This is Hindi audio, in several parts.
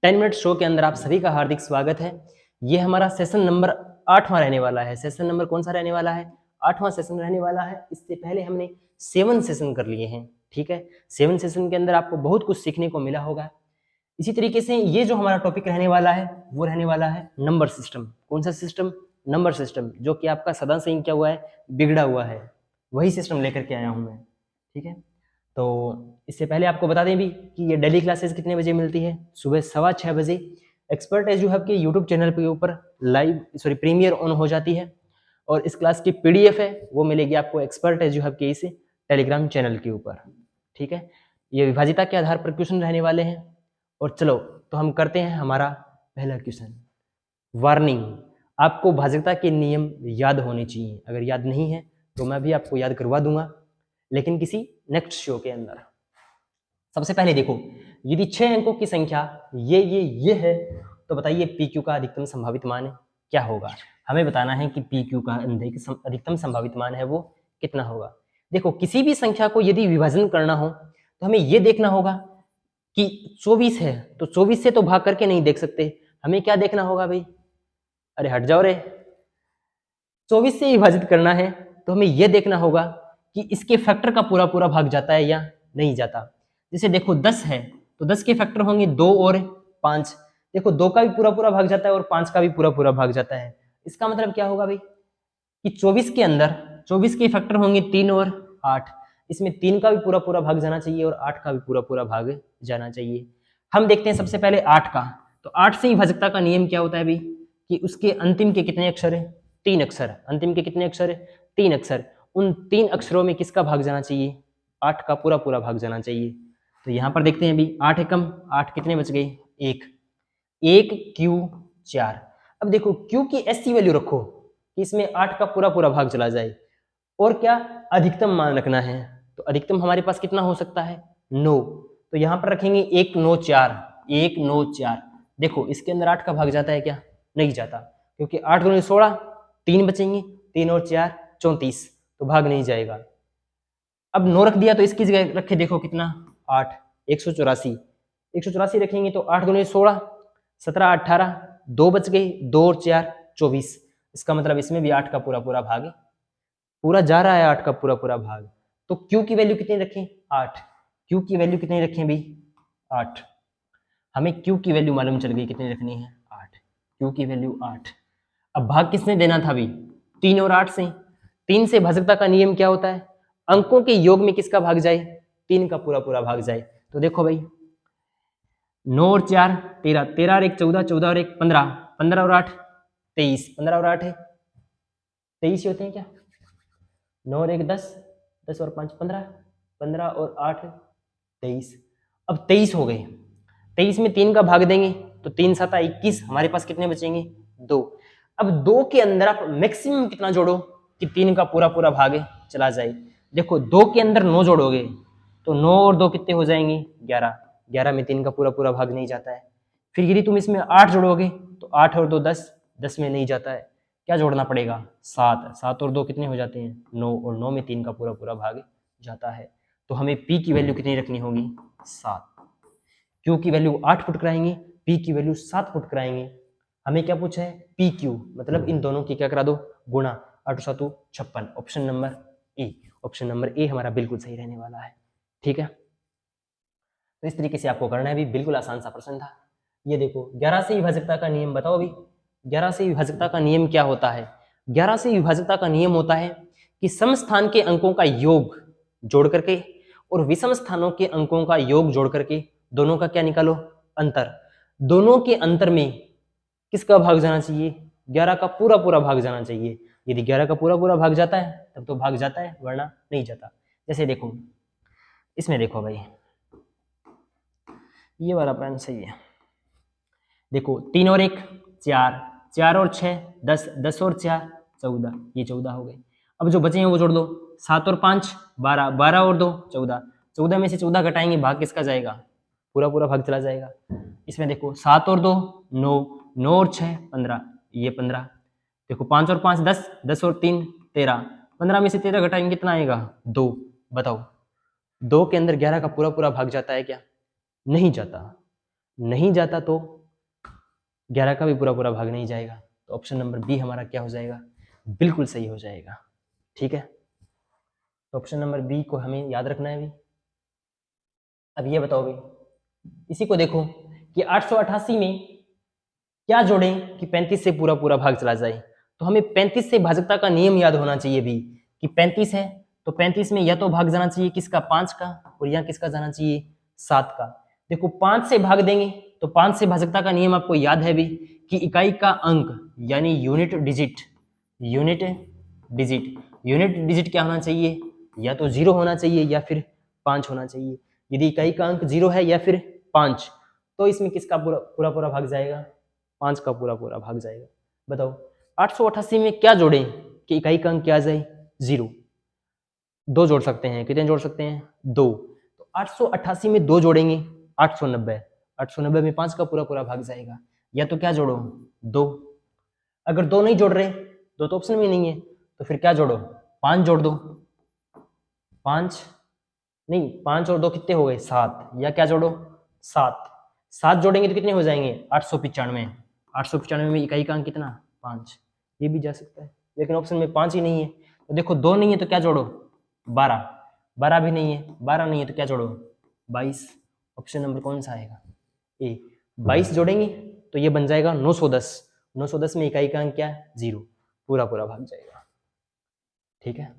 10 मिनट शो के अंदर आप सभी का हार्दिक स्वागत है। ये हमारा सेशन नंबर 8वां रहने वाला है। सेशन नंबर कौन सा रहने वाला है? 8वां सेशन रहने वाला है। इससे पहले हमने 7 सेशन कर लिए हैं, ठीक है। 7 सेशन के अंदर आपको बहुत कुछ सीखने को मिला होगा। इसी तरीके से ये जो हमारा टॉपिक रहने वाला है वो रहने वाला है नंबर सिस्टम। कौन सा सिस्टम? नंबर सिस्टम, जो कि आपका सदा से ही क्या हुआ है, बिगड़ा हुआ है। वही सिस्टम लेकर के आया हूँ मैं, ठीक है। तो इससे पहले आपको बता दें भी कि ये डेली क्लासेस कितने बजे मिलती है? सुबह 6:15 बजे एक्सपर्ट एजू हब के यूट्यूब चैनल के ऊपर प्रीमियर ऑन हो जाती है। और इस क्लास की पीडीएफ है वो मिलेगी आपको एक्सपर्ट एजू हब के इस टेलीग्राम चैनल के ऊपर, ठीक है। ये विभाजिता के आधार पर क्वेश्चन रहने वाले हैं। और चलो तो हम करते हैं हमारा पहला क्वेश्चन। वार्निंग, आपको भाजकता के नियम याद होने चाहिए। अगर याद नहीं है तो मैं भी आपको याद करवा दूंगा, लेकिन किसी नेक्स्ट शो के अंदर। सबसे पहले देखो, यदि 6 अंकों की संख्या ये है तो बताइए पी क्यू का अधिकतम संभावित मान क्या होगा। हमें बताना है कि पी क्यू का अधिकतम संभावित मान है वो कितना होगा। देखो, किसी भी संख्या को यदि विभाजन करना हो तो हमें यह देखना होगा कि 24 है तो 24 से तो भाग करके नहीं देख सकते। हमें क्या देखना होगा भाई? अरे हट जाओ रे। 24 से विभाजित करना है तो हमें यह देखना होगा कि इसके फैक्टर का पूरा पूरा भाग जाता है या नहीं जाता। जैसे देखो 10 है तो 10 के फैक्टर होंगे 2 और 5। देखो 2 का भी पूरा पूरा भाग जाता है और 5 का भी पूरा पूरा भाग जाता है। इसका मतलब क्या होगा भाई कि 24 के अंदर 24 के फैक्टर होंगे 3 और 8। इसमें 3 का भी पूरा पूरा भाग जाना चाहिए और 8 का भी पूरा पूरा भाग जाना चाहिए। हम देखते हैं सबसे पहले 8 का। तो 8 से ही भाजकता का नियम क्या होता है भाई कि उसके अंतिम के कितने अक्षर है? 3 अक्षर। अंतिम के कितने अक्षर है? 3 अक्षर। उन 3 अक्षरों में किसका भाग जाना चाहिए? 8 का पूरा पूरा भाग जाना चाहिए। तो यहां पर देखते हैं भी 8 एकम 8 कितने बच गए? 1 क्यू 4। अब देखो क्यू की ऐसी वैल्यू रखो कि इसमें 8 का पूरा पूरा भाग चला जाए। और क्या अधिकतम मान रखना है, तो अधिकतम हमारे पास कितना हो सकता है? 9। तो यहां पर रखेंगे 1 9 4। 1 9 4। देखो इसके अंदर 8 का भाग जाता है क्या? नहीं जाता, क्योंकि 8 दूनी 16, 3 बचेंगे, 3 और 4 34, तो भाग नहीं जाएगा। अब 9 रख दिया तो इसकी जगह रखे देखो कितना? 8 184। 184 रखेंगे तो 8 दूनी 16, 17 18, 2 बच गए, 2 और 4 24। इसका मतलब इसमें भी 8 का पूरा पूरा भाग पूरा जा रहा है, 8 का पूरा पूरा भाग। तो Q की वैल्यू कितनी रखें? 8। Q की वैल्यू कितनी रखें भाई? 8। हमें Q की वैल्यू मालूम चल गई कितनी रखनी है? 8। Q की वैल्यू 8। अब भाग किसने देना था भाई? 3 और 8 से। 3 से भाजकता का नियम क्या होता है? अंकों के योग में किसका भाग जाए? 3 का पूरा पूरा भाग जाए। तो देखो भाई 9 और 4 13, 13 और 1 14, 14 और 1 15, 15 और 8 23, 15 और 8 है 23 ही होते हैं क्या? 9 और 1 10, 10 और 5 15, 15 और 8 23। अब 23 हो गए। 23 में 3 का भाग देंगे तो 3 7 21। हमारे पास कितने बचेंगे? 2। अब 2 के अंदर आप मैक्सिमम कितना जोड़ो कि 3 का पूरा पूरा भाग चला जाए? देखो 2 के अंदर 9 जोड़ोगे तो 9 और 2 कितने हो जाएंगे? 11। 11 में 3 का पूरा पूरा भाग नहीं जाता है। फिर यदि तुम इसमें 8 जोड़ोगे तो 8 और 2 10, 10 में नहीं जाता है। क्या जोड़ना पड़ेगा? 7। 7 और 2 कितने हो जाते हैं? 9, और 9 में 3 का पूरा पूरा भाग जाता है। तो हमें P की वैल्यू कितनी रखनी होगी? 7। Q की वैल्यू 8 पुट कराएंगे, P की वैल्यू 7 पुट कराएंगे। हमें क्या पूछा है? PQ, मतलब इन दोनों की क्या करा दो? गुणा। 8 7 56। Option number A. Option number A हमारा बिल्कुल सही रहने वाला है, ठीक है। तो इस तरीके से आपको करना है भी, बिल्कुल आसान सा प्रश्न था। ये देखो 11 से विभाजकता का नियम बताओ भी। 11 से विभाजकता का नियम क्या होता है? 11 से विभाजकता का नियम होता है कि सम स्थान के अंकों का योग जोड़ करके और विषम स्थानों के अंकों का योग जोड़ करके दोनों का क्या निकालो? अंतर। दोनों के अंतर में किसका भाग जाना चाहिए? 11 का पूरा पूरा भाग जाना चाहिए। यदि 11 का पूरा पूरा भाग जाता है तब तो भाग जाता है, वरना नहीं जाता। जैसे देखो इसमें देखो भाई, ये वाला पेन सही है। देखो 3 और 1 4, 4 और 6 10, 10 और 4 14, ये 14 हो गए। अब जो बचे हैं वो जोड़ दो। 7 और 5 12, 12 और 2 14, 14 में से 14 घटाएंगे, भाग किसका जाएगा? पूरा पूरा भाग चला जाएगा। इसमें देखो 7 और 2 9, 9 और 6 15, ये 15। देखो 5 और 5 10, 10 और 3 13, 15 में से 13 घटाएंगे कितना आएगा? 2। बताओ 2 के अंदर 11 का पूरा पूरा भाग जाता है क्या? नहीं जाता। नहीं जाता तो 11 का भी पूरा पूरा भाग नहीं जाएगा। तो ऑप्शन नंबर बी हमारा क्या हो जाएगा, बिल्कुल सही हो जाएगा। ठीक है, तो ऑप्शन नंबर बी को हमें याद रखना है भी। अब ये बताओ भाई, इसी को देखो कि 888 में क्या जोड़ें कि 35 से पूरा पूरा भाग चला जाए। तो हमें 35 से भाजकता का नियम याद होना चाहिए भी कि 35 है तो 35 में या तो भाग जाना चाहिए किसका, 5 का, और यहाँ किसका जाना चाहिए, 7 का। देखो 5 से भाग देंगे तो 5 से भाजकता का नियम आपको याद है भी कि इकाई का अंक यानी unit digit, unit digit, unit digit क्या होना चाहिए, या तो 0 होना चाहिए या फिर 5 होना चाहिए। यदि इकाई का अंक 0 है या फिर 5 तो इसमें किसका पूरा पूरा भाग जाएगा, 5 का पूरा पूरा भाग जाएगा। बताओ 888 में क्या जोड़ें कि इकाई का अंक क्या आ जाए, 0। 2 जोड़ सकते हैं, कितने जोड़ सकते हैं, 2। तो 888 में 2 जोड़ेंगे 890, 890 में 5 का पूरा पूरा भाग जाएगा। या तो क्या जोड़ो, 2। अगर 2 नहीं जोड़ रहे, 2 तो ऑप्शन में नहीं है, तो फिर क्या जोड़ो, 5 जोड़ दो। 5 नहीं, 5 और 2 कितने हो गए, 7। या क्या जोड़ो, 7। 7 जोड़ेंगे तो कितने हो जाएंगे, 895। 895 में इकाई का अंक कितना, 5। ये भी जा सकता है, लेकिन ऑप्शन में 5 ही नहीं है। तो देखो 2 नहीं है तो क्या जोड़ो, 12। 12 भी नहीं है, 12 नहीं है तो क्या जोड़ो, 22। ऑप्शन नंबर कौन सा आएगा, ए। 22 जोड़ेंगे तो ये बन जाएगा 910। 910 में इकाई का अंक क्या है, 0। पूरा पूरा भाग जाएगा। ठीक है,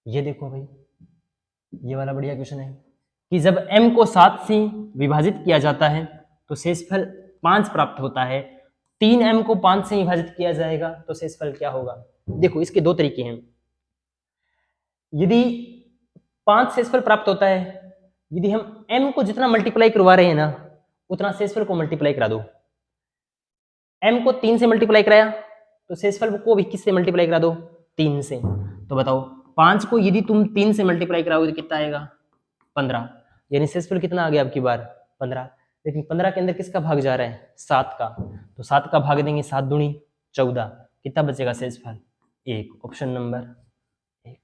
ये देखो भाई, ये वाला बढ़िया क्वेश्चन है कि जब m को 7 से विभाजित किया जाता है तो शेषफल 5 प्राप्त होता है। 3m को 5 से विभाजित किया जाएगा तो शेषफल क्या होगा। देखो इसके 2 तरीके हैं। यदि 5 शेषफल प्राप्त होता है, यदि हम m को जितना मल्टीप्लाई करवा रहे हैं ना उतना शेषफल को मल्टीप्लाई करा दो। m को 3 से मल्टीप्लाई कराया तो शेषफल को भी किससे मल्टीप्लाई करा दो, 3 से। तो बताओ 5 को यदि तुम 3 से मल्टीप्लाई कराओगे तो कितना आएगा, 15। यानी शेषफल कितना आ गया आपकी बार, 15। लेकिन 15 के अंदर किसका भाग जा रहा है, 7 का। तो 7 का भाग देंगे, 7 दूनी 14। कितना बचेगा शेषफल, 1। Option number 1।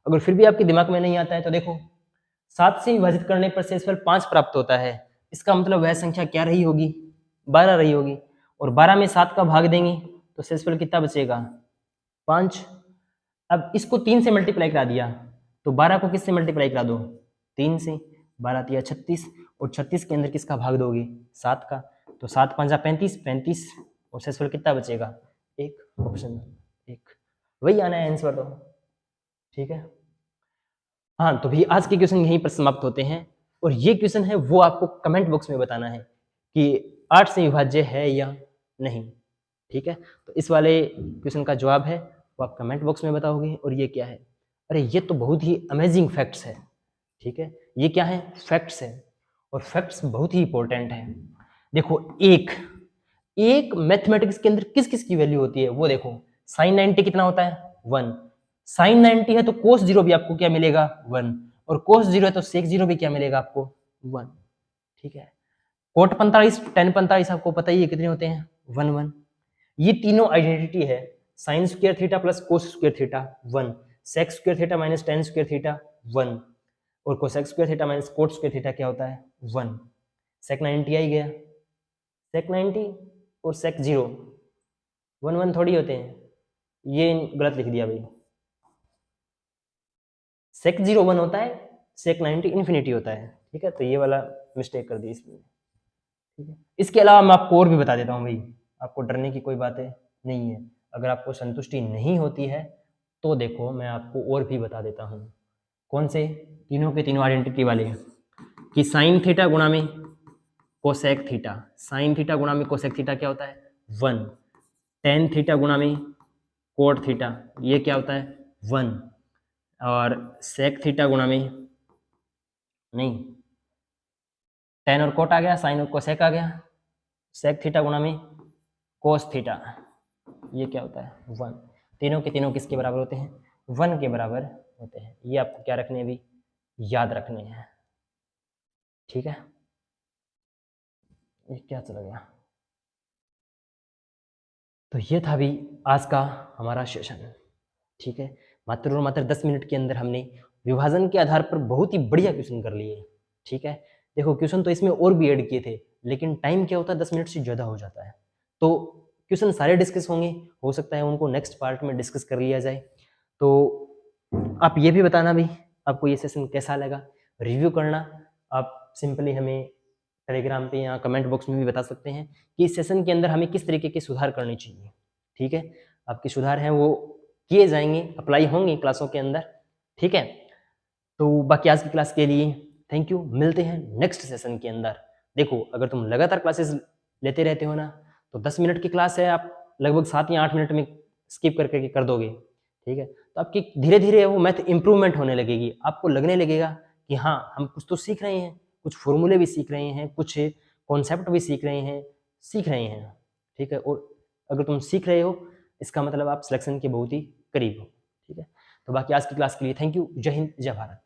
अगर फिर भी आपके दिमाग में नहीं आता है तो देखो 7 से विभाजित करने पर शेषफल 5 प्राप्त होता है। इसका मतलब वह संख्या क्या रही होगी, 12 रही होगी। और 12 में 7 का भाग देंगे तो शेषफल कितना बचेगा, 5। अब इसको 3 से मल्टीप्लाई करा दिया तो 12 को किससे मल्टीप्लाई करा दो, 3 से। 12 तिया 36, और 36 के अंदर किसका भाग दोगे, 7 का। तो 7 पंजा 35, 35, और शेषफल कितना बचेगा, 1। ऑप्शन 1 वही आना है आंसर। तो ठीक है, हाँ तो भी आज के क्वेश्चन यहीं पर समाप्त होते हैं। और ये क्वेश्चन है वो आपको कमेंट बॉक्स में बताना है कि 8 से विभाज्य है या नहीं। ठीक है, तो इस वाले क्वेश्चन का जवाब है वो आप कमेंट बॉक्स में बताओगे। और ये क्या है, अरे ये तो बहुत ही अमेजिंग फैक्ट्स है। ठीक है, ये क्या है, फैक्ट्स है, और फैक्ट्स बहुत ही इंपॉर्टेंट है। देखो एक मैथमेटिक्स के अंदर किस किस की वैल्यू होती है वो देखो। साइन 90 कितना होता है, 1। साइन 90 है तो कोस 0 भी आपको क्या मिलेगा, 1। और कोस 0 है तो सेक 0 भी क्या मिलेगा आपको, 1। ठीक है, कोट 45, टेन 45 आपको पता ही है कितने होते हैं, 1 1। ये तीनों आइडेंटिटी है, sine square theta plus cos square theta 1, sec square theta minus tan square theta 1, और cosec square theta minus cot square theta क्या होता है, 1। सेक 90 आ ही गया। सेक 90 और सेक 0 1 1 थोड़ी होते हैं, ये गलत लिख दिया भाई। सेक 0 1 होता है, सेक 90 इन्फिनिटी होता है। ठीक है, तो ये वाला मिस्टेक कर दी इसमें। ठीक है, इसके अलावा मैं आपको और भी बता देता हूँ भाई, आपको डरने की कोई बातें नहीं है। अगर आपको संतुष्टि नहीं होती है तो देखो मैं आपको और भी बता देता हूँ। कौन से, तीनों के तीनों आइडेंटिटी वाले कि साइन थीटा गुणा में कोसेक थीटा, साइन थीटा गुणा में कोसेक थीटा क्या होता है, 1। टेन थीटा गुणा में कोट थीटा ये क्या होता है, 1। और सेक थीटा गुणा में, नहीं टेन और कोट आ गया, साइन और कोसेक आ गया, सेक थीटा गुणा में कोस थीटा ये क्या होता है, 1। तीनों के तीनों किसके बराबर होते हैं, 1 के बराबर होते हैं। ये आपको क्या रखने हैं भी, याद रखने हैं। ठीक है, ये क्या चला गया। तो ये था भी आज का हमारा सेशन। ठीक है, मात्र और मात्र 10 मिनट के अंदर हमने विभाजन के आधार पर बहुत ही बढ़िया क्वेश्चन कर लिए। ठीक है, देखो क्वेश्चन तो इसमें और भी ऐड किए थे, लेकिन टाइम क्या होता है 10 मिनट से ज़्यादा हो जाता है, तो क्वेश्चन सारे डिस्कस होंगे, हो सकता है उनको नेक्स्ट पार्ट में डिस्कस कर लिया जाए। तो आप ये भी बताना भाई आपको ये सेशन कैसा लगा, रिव्यू करना। आप सिंपली हमें टेलीग्राम पे या कमेंट बॉक्स में भी बता सकते हैं कि इस सेशन के अंदर हमें किस तरीके के सुधार करने चाहिए। ठीक है, आपके सुधार हैं वो किए जाएंगे, अप्लाई होंगे क्लासों के अंदर। ठीक है, तो बाकी आज की क्लास के लिए थैंक यू, मिलते हैं नेक्स्ट सेशन के अंदर। देखो अगर तुम लगातार क्लासेस लेते रहते हो ना, तो 10 मिनट की क्लास है, आप लगभग 7 या 8 मिनट में स्किप करके कर दोगे। ठीक है, तो आपकी धीरे धीरे वो मैथ इंप्रूवमेंट होने लगेगी, आपको लगने लगेगा कि हाँ हम कुछ तो सीख रहे हैं, कुछ फॉर्मूले भी सीख रहे हैं, कुछ कॉन्सेप्ट भी सीख रहे हैं। ठीक है, और अगर तुम सीख रहे हो इसका मतलब आप सिलेक्शन के बहुत ही करीब हो। ठीक है, तो बाकी आज की क्लास के लिए थैंक यू, जय हिंद जय भारत।